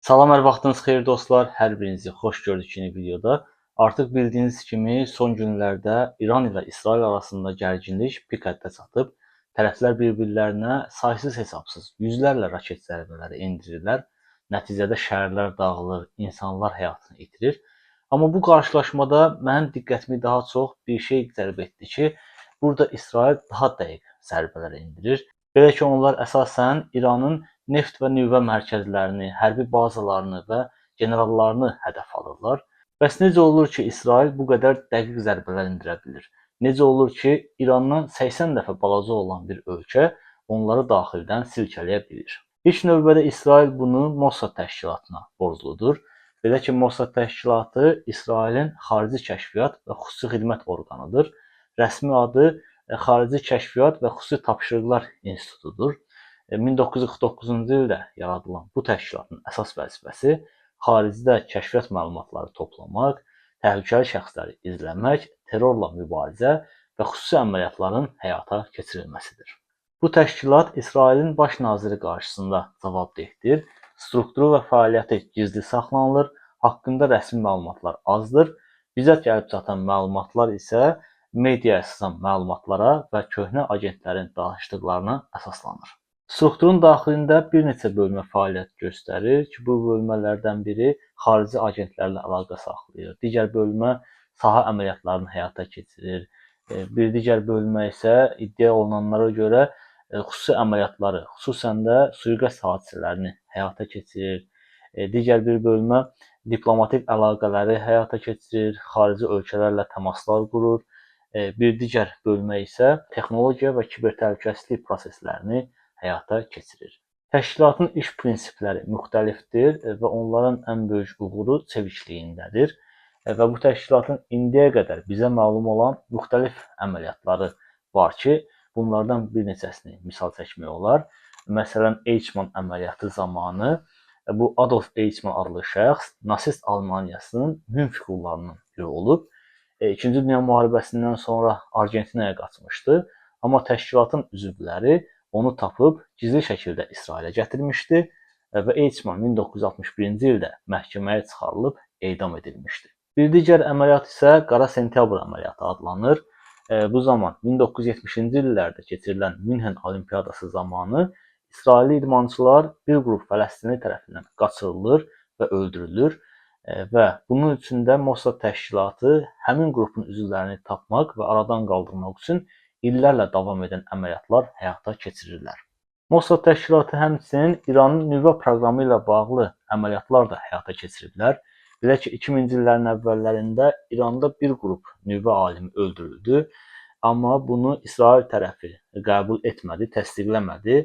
Salam, hər vaxtınız xeyir dostlar. Hər birinizi xoş gördük yeni videoda. Artıq bildiyiniz kimi son günlərdə İran ilə İsrail arasında gərginlik pik həddə çatıb. Tərəflər bir-birlərinə saysız-hesabsız yüzlərlə raket zərbələri endirirlər. Nəticədə şəhərlər dağılır, insanlar həyatını itirir. Amma bu qarşılaşmada mənim diqqətimi daha çox bir şey cəlb etdi ki, burada İsrail daha dəqiq zərbələr endirir. Belə ki, onlar əsasən İranın neft və nüvə mərkəzlərini, hərbi bazalarını və generallarını hədəf alırlar. Bəs necə olur ki, İsrail bu qədər dəqiq zərbələr endirə bilir? Necə olur ki, İrandan 80 dəfə balaca olan bir ölkə onları daxildən silkələyə bilir? İlk növbədə İsrail bunu Mossad təşkilatına borcludur. Belə ki, Mossad təşkilatı İsrailin xarici kəşfiyyat və xüsusi xidmət orqanıdır. Rəsmi adı Xarici Kəşfiyyat və Xüsusi Tapşırıqlar İnstitutudur. 1949-cu ildə yaradılan bu təşkilatın əsas vəzifəsi xaricdə kəşfiyyat məlumatları toplamaq, təhlükəli şəxsləri izləmək, terrorla mübarizə və xüsusi əməliyyatların həyata keçirilməsidir. Bu təşkilat İsrailin baş naziri qarşısında cavabdehdir. Strukturu və fəaliyyəti gizli saxlanılır, haqqında rəsmi məlumatlar azdır. Bizə gəlib çatan məlumatlar isə mediaya sızan məlumatlara və köhnə agentlərin danışdıqlarına əsaslanır. Strukturun daxilində bir neçə bölmə fəaliyyət göstərir ki, bu bölmələrdən biri xarici agentlərlə əlaqə saxlayır. Digər bölmə sahə əməliyyatlarını həyata keçirir. Bir digər bölmə isə iddia olunanlara görə xüsusi əməliyyatları, xüsusən də sui-qəsd hadisələrini həyata keçirir. Digər bir bölmə diplomatik əlaqələri həyata keçirir, xarici ölkələrlə təmaslar qurur. Bir digər bölmə isə texnologiya və kibertəhlükəsizlik proseslərini həyata keçirir. Təşkilatın iş prinsipləri müxtəlifdir və onların ən böyük uğuru çevikliğindədir. Və bu təşkilatın indiyə qədər bizə məlum olan müxtəlif əməliyyatları var ki, bunlardan bir neçəsini misal çəkmək olar. Məsələn, Eichmann əməliyyatı zamanı bu Adolf Eichmann adlı şəxs nasist Almaniyasının mühüm fiqurlarından biri olub. İkinci Dünya müharibəsindən sonra Argentinaya qaçmışdı, amma təşkilatın üzvləri onu tapıb gizli şəkildə İsrailə gətirmişdi və Eichmann 1961-ci ildə məhkəməyə çıxarılıb edam edilmişdi. Bir digər əməliyyat isə Qara Sentyabr əməliyyatı adlanır. Bu zaman 1970-ci illərdə keçirilən Münhen Olimpiyadası zamanı İsrailli idmançılar bir qrup Fələstinli tərəfindən qaçırılır və öldürülür. Və bunun üçün də Mossad təşkilatı həmin qrupun üzvlərini tapmaq və aradan qaldırmaq üçün illərlə davam edən əməliyyatlar həyata keçirirlər. Mossad təşkilatı həmçinin İranın nüvə proqramı ilə bağlı əməliyyatlar da həyata keçiriblər. Belə ki, 2000-ci illərin əvvəllərində İranda bir qrup nüvə alimi öldürüldü, amma bunu İsrail tərəfi qəbul etmədi, təsdiqləmədi.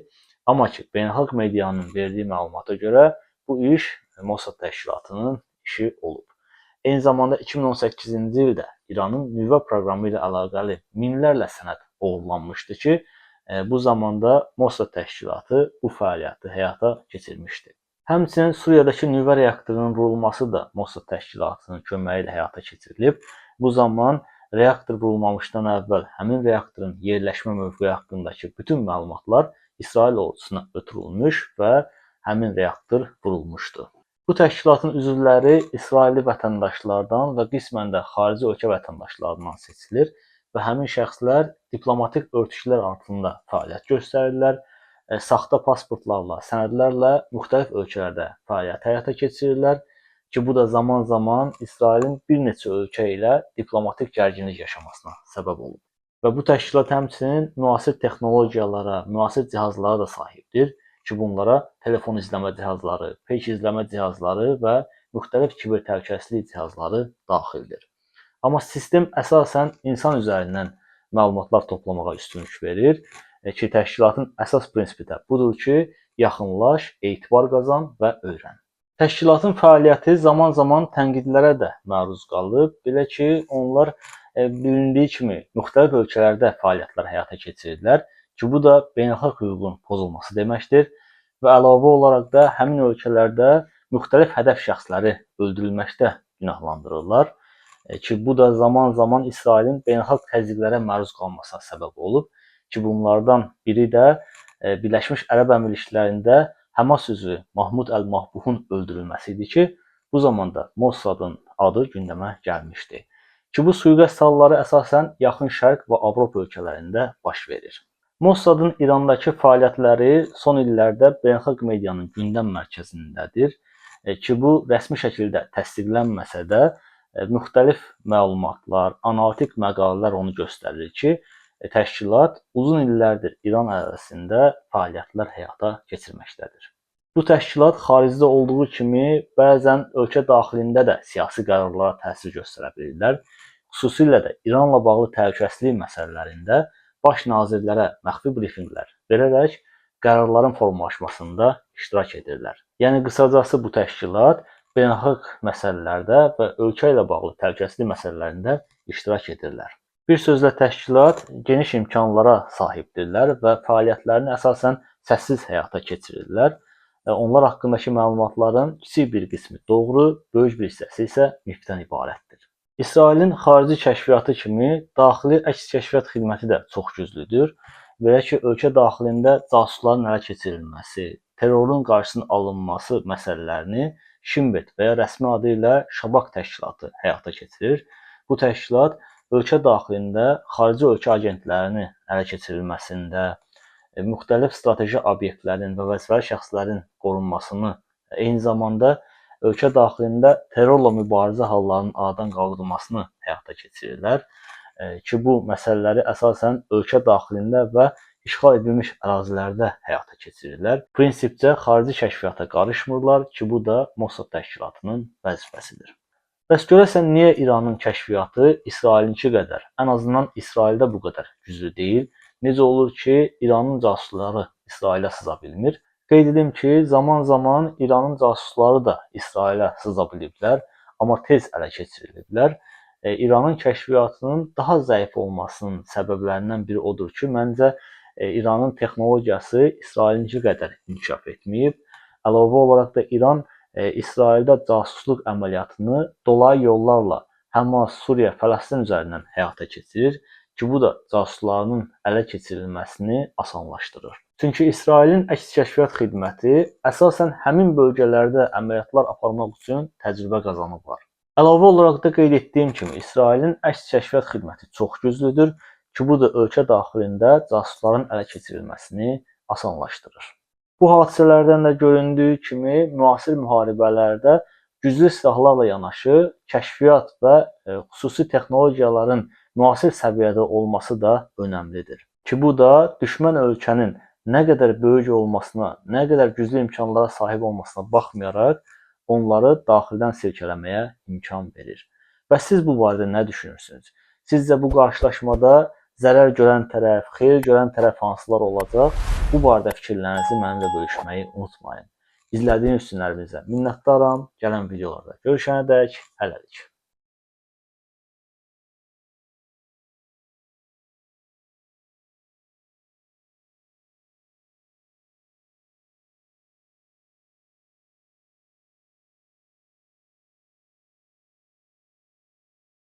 Amma ki, beynəlxalq medianın verdiyi məlumata görə bu iş Mossad təşkilatının işi olub. Eyni zamanda 2018-ci ildə İranın nüvə proqramı ilə əlaqəli minlərlə sənəd oğurlanmışdı ki, bu zamanda Mossad təşkilatı bu fəaliyyəti həyata keçirmişdi. Həmçinin Suriyadakı nüvə reaktorunun vurulması da Mossad təşkilatının köməyi ilə həyata keçirilib. Bu zaman reaktor vurulmamışdan əvvəl həmin reaktorun yerləşmə mövqeyi haqqındakı bütün məlumatlar İsrail ordusuna ötürülmüş və həmin reaktor vurulmuşdu. Bu təşkilatın üzvləri İsrailli vətəndaşlardan və qismən də xarici ölkə vətəndaşlarından seçilir və həmin şəxslər diplomatik örtüklər altında fəaliyyət göstərirlər, saxta pasportlarla, sənədlərlə müxtəlif ölkələrdə fəaliyyət həyata keçirirlər ki, bu da zaman-zaman İsrailin bir neçə ölkə ilə diplomatik gərginlik yaşamasına səbəb olub. Və bu təşkilat həmçinin müasir texnologiyalara, müasir cihazlara da sahibdir ki, bunlara telefon izləmə cihazları, peyk izləmə cihazları və müxtəlif kibertəhlükəsizlik cihazları daxildir. Amma sistem əsasən insan üzərindən məlumatlar toplamağa üstünlük verir ki, təşkilatın əsas prinsipi də budur ki, yaxınlaş, etibar qazan və öyrən. Təşkilatın fəaliyyəti zaman-zaman tənqidlərə də məruz qalıb. Belə ki, onlar bilindiyi kimi müxtəlif ölkələrdə fəaliyyətlər həyata keçirirlər ki, bu da beynəlxalq hüququn pozulması deməkdir və əlavə olaraq da həmin ölkələrdə müxtəlif hədəf şəxsləri öldürülməkdə günahlandırırlar ki, bu da zaman-zaman İsrailin beynəlxalq təzyiqlərə məruz qalmasına səbəb olub ki, bunlardan biri də Birləşmiş Ərəb Əmirliklərində Həmas üzvü Mahmud Əl-Mahbuhun öldürülməsi idi ki, bu zamanda Mossadın adı gündəmə gəlmişdi. Ki bu sui-qəsd halları əsasən Yaxın Şərq və Avropa ölkələrində baş verir. Mossadın İrandakı fəaliyyətləri son illərdə beynəlxalq medianın gündəm mərkəzindədir. Ki bu rəsmi şəkildə təsdiqlənməsə də müxtəlif məlumatlar, analitik məqalələr onu göstərir ki, təşkilat uzun illərdir İran ərazisində fəaliyyətlər həyata keçirməkdədir. Bu təşkilat xaricdə olduğu kimi bəzən ölkə daxilində də siyasi qərarlara təsir göstərə bilirlər. Xüsusilə də İranla bağlı təhlükəsizlik məsələlərində baş nazirlərə məxfi brifinqlər verərək qərarların formalaşmasında iştirak edirlər. Yəni qısacası bu təşkilat beynəlxalq məsələlərdə və ölkə ilə bağlı təhlükəsizlik məsələlərində iştirak edirlər. Bir sözlə təşkilat geniş imkanlara sahibdirlər və fəaliyyətlərini əsasən səssiz həyata keçirirlər. Onlar haqqındakı məlumatların kiçik bir qismi doğru, böyük bir hissəsi isə mifdən ibarətdir. İsrailin xarici kəşfiyyatı kimi daxili əks kəşfiyyat xidməti də çox güclüdür. Belə ki, ölkə daxilində casusların ələ keçirilməsi, terrorun qarşısının alınması məsələlərini Shin Bet və ya rəsmi adı ilə Şabak təşkilatı həyata keçirir. Bu təşkilat ölkə daxilində xarici ölkə agentlərinin ələ keçirilməsində, müxtəlif strateji obyektlərin və vəzifəli şəxslərin qorunmasını, eyni zamanda ölkə daxilində terrorla mübarizə hallarının aradan qaldırılmasını həyata keçirirlər. Ki bu məsələləri əsasən ölkə daxilində və işğal edilmiş ərazilərdə həyata keçirirlər. Prinsipcə xarici kəşfiyyata qarışmırlar ki, bu da Mossad təşkilatının vəzifəsidir. Bəs görəsən niyə İranın kəşfiyyatı İsrailinki qədər, ən azından İsraildə bu qədər güclü deyil? Necə olur ki, İranın casusları İsrailə sıza bilmir? Qeyd edim ki, zaman-zaman İranın casusları da İsrailə sıza biliblər, amma tez ələ keçiriliblər. İranın kəşfiyyatının daha zəif olmasının səbəblərindən biri odur ki, məncə İranın texnologiyası İsrailinki qədər inkişaf etməyib. Əlavə olaraq da İran İsraildə casusluq əməliyyatını dolayı yollarla Həmas, Suriya, Fələstin üzərindən həyata keçirir ki, bu da casuslarının ələ keçirilməsini asanlaşdırır. Çünki İsrailin əks kəşfiyyat xidməti əsasən həmin bölgələrdə əməliyyatlar aparmaq üçün təcrübə qazanıblar. Əlavə olaraq da qeyd etdiyim kimi İsrailin əks kəşfiyyat xidməti çox güclüdür ki, bu da ölkə daxilində casusların ələ keçirilməsini asanlaşdırır. Bu hadisələrdən də göründüyü kimi müasir müharibələrdə güclü silahlarla yanaşı kəşfiyyat və xüsusi texnologiyaların müasir səviyyədə olması da önəmlidir. Ki bu da düşmən ölkənin nə qədər böyük olmasına, nə qədər güclü imkanlara sahib olmasına baxmayaraq onları daxildən silkələməyə imkan verir. Və siz bu barədə nə düşünürsünüz? Sizcə bu qarşılaşmada zərər görən tərəf, xeyir görən tərəf hansılar olacaq? Bu barədə fikirlərinizi mənimlə bölüşməyi unutmayın. İzlədiyiniz üçün hər birinizə minnətdaram. Gələn videolarda görüşənədək hələlik.